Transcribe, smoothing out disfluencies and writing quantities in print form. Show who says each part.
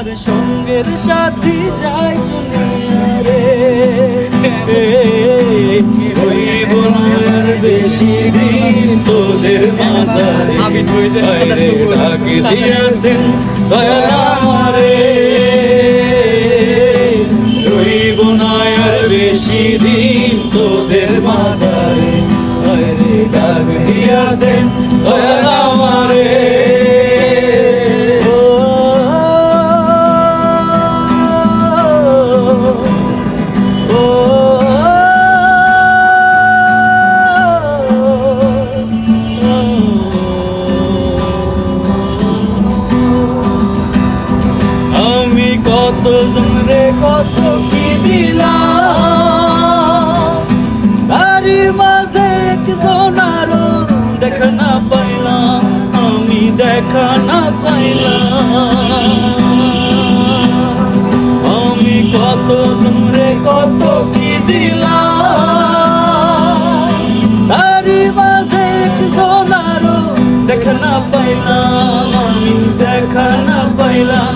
Speaker 1: আমার সঙ্গের সাথী যায় দুনিয়া রে, হইব না আর বেশি দিন তোদের মাঝারে, ডাকে দিয়াছেন দয়াল আমারে, রইব না আর বেশি দিন তোদের মাঝারে, ডাক দিয়াছেন দয়াল আমারে। আমি কত জনরে কত কি দিলাম, তারি মাঝে একজন আরো দেখা না পাইলাম, আমি দেখা না পাইলাম। আমি কত জনরে কত কি দিলাম, তারি মাঝে একজন আরো দেখা না পাইলাম, আমি দেখা না পাইলাম।